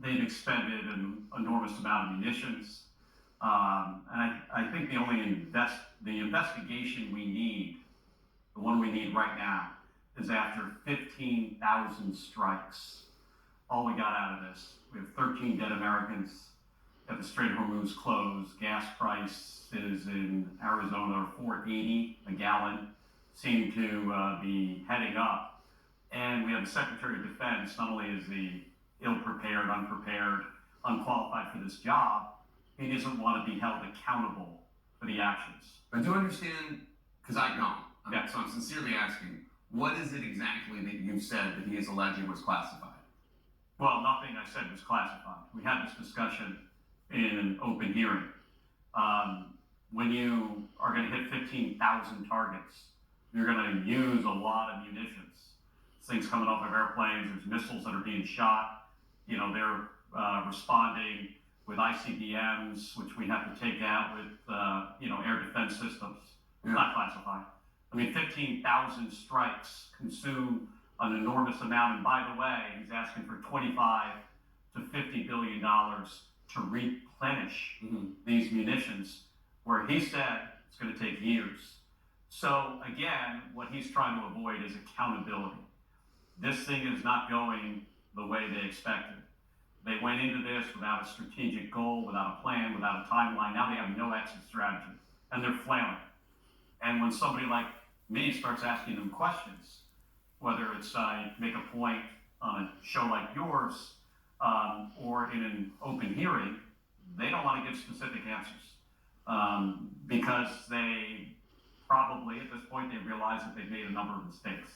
they've expended an enormous amount of munitions. And I think the investigation we need, the one we need right now, is after 15,000 strikes. All we got out of this, we have 13 dead Americans, got the Strait of Hormuz closed, gas prices in Arizona are $4.80 a gallon, seem to be heading up. And we have the Secretary of Defense, not only is he ill-prepared, unprepared, unqualified for this job, he doesn't want to be held accountable for the actions. I do understand, because I don't. Yeah. So I'm sincerely asking, what is it exactly that you said that he is alleging was classified? Well, nothing I said was classified. We had this discussion in an open hearing. When you are going to hit 15,000 targets, you're going to use a lot of munitions. Things coming off of airplanes, there's missiles that are being shot. You know, they're responding with ICBMs, which we have to take out with, air defense systems. It's not classified. I mean, 15,000 strikes consume an enormous amount. And by the way, he's asking for $25 to $50 billion to replenish these munitions, where he said it's going to take years. So again, what he's trying to avoid is accountability. This thing is not going the way they expected. They went into this without a strategic goal, without a plan, without a timeline. Now they have no exit strategy, and they're flailing. And when somebody like me starts asking them questions, whether it's make a point on a show like yours or in an open hearing, they don't want to give specific answers because they probably, at this point, they realize that they've made a number of mistakes.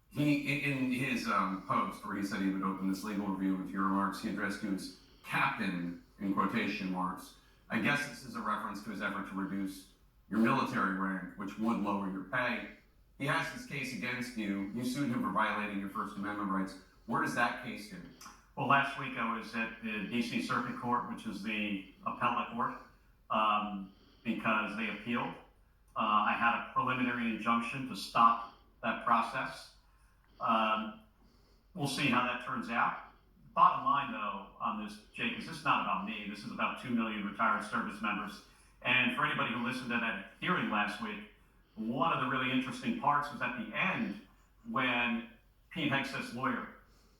He, in his post where he said he would open this legal review with your remarks, he addressed you as captain, in quotation marks. I guess this is a reference to his effort to reduce your military rank, which would lower your pay. He has this case against you. You sued him for violating your First Amendment rights. Where does that case stand? Well, last week I was at the D.C. Circuit Court, which is the appellate court, because they appealed. I had a preliminary injunction to stop that process. We'll see how that turns out. Bottom line, though, on this, Jake, is this is not about me. This is about 2 million retired service members. And for anybody who listened to that hearing last week, one of the really interesting parts was at the end when Pete Hegseth's lawyer,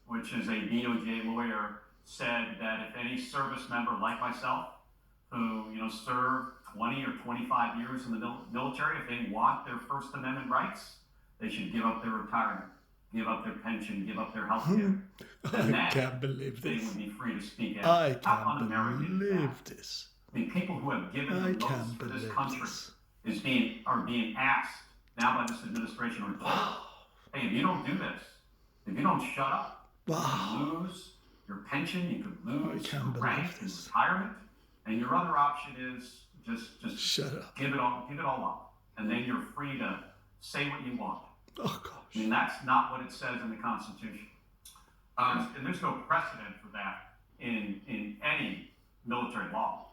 which is a DOJ lawyer, said that if any service member like myself, who served 20 or 25 years in the military, if they want their First Amendment rights, they should give up their retirement, give up their pension, give up their health care. I can't believe they this. would be free to speak out. I How can't un-American is believe that? this. The people who have given I the most can't for this believe country this. are being asked now by this administration or told, hey, if you don't do this, if you don't shut up, you could lose your pension, you could lose your rank in retirement, and your other option is just shut up. Give it all up, and then you're free to say what you want. Oh gosh. I mean, that's not what it says in the Constitution. And there's no precedent for that in any military law.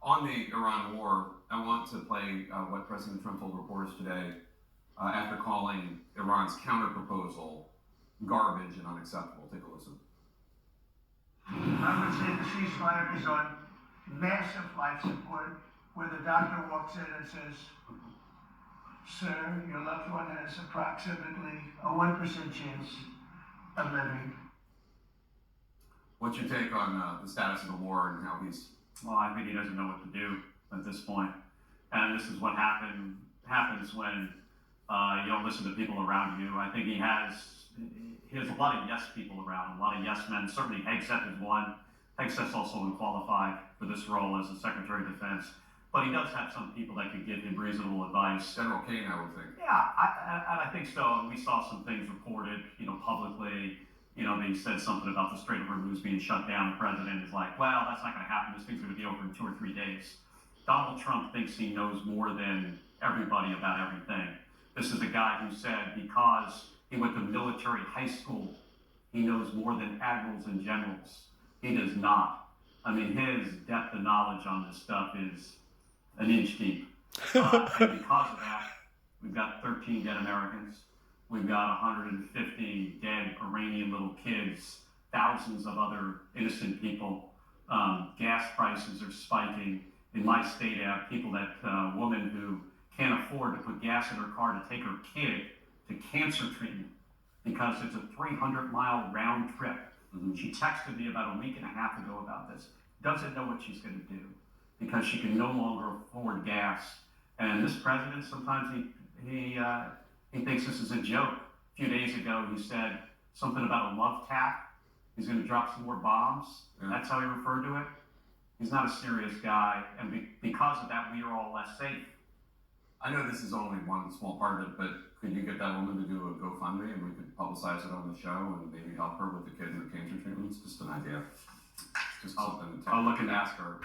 On the Iran war, I want to play what President Trump told reporters today after calling Iran's counterproposal garbage and unacceptable. Take a listen. I would say the ceasefire is on massive life support, where the doctor walks in and says, sir, your loved one has approximately a 1% chance of living. What's your take on the status of the war and how he's... Well, I think he doesn't know what to do at this point. And this is what happens when you don't listen to people around you. I think he has a lot of yes people around him, a lot of yes men. Certainly Hegseth is one. Hegseth's also unqualified for this role as the Secretary of Defense. But he does have some people that could give him reasonable advice. General Kane, I would think. Yeah, I think so. And we saw some things reported, publicly. They said something about the Strait of Hormuz being shut down. The president is like, well, that's not going to happen. This thing's going to be over in 2 or 3 days. Donald Trump thinks he knows more than everybody about everything. This is a guy who said because he went to military high school, he knows more than admirals and generals. He does not. I mean, his depth of knowledge on this stuff is an inch deep. And because of that, we've got 13 dead Americans. We've got 150 dead Iranian little kids, thousands of other innocent people. Gas prices are spiking. In my state, I have people woman who can't afford to put gas in her car to take her kid to cancer treatment because it's a 300-mile round trip. Mm-hmm. She texted me about a week and a half ago about this. Doesn't know what she's going to do because she can no longer afford gas. And this president, sometimes he thinks this is a joke. A few days ago, he said something about a love tap. He's going to drop some more bombs. Yeah. That's how he referred to it. He's not a serious guy, and because of that, we are all less safe. I know this is only one small part of it, but could you get that woman to do a GoFundMe and we could publicize it on the show and maybe help her with the kids and the cancer treatments? Just an idea. Just something to I'll look and ask her.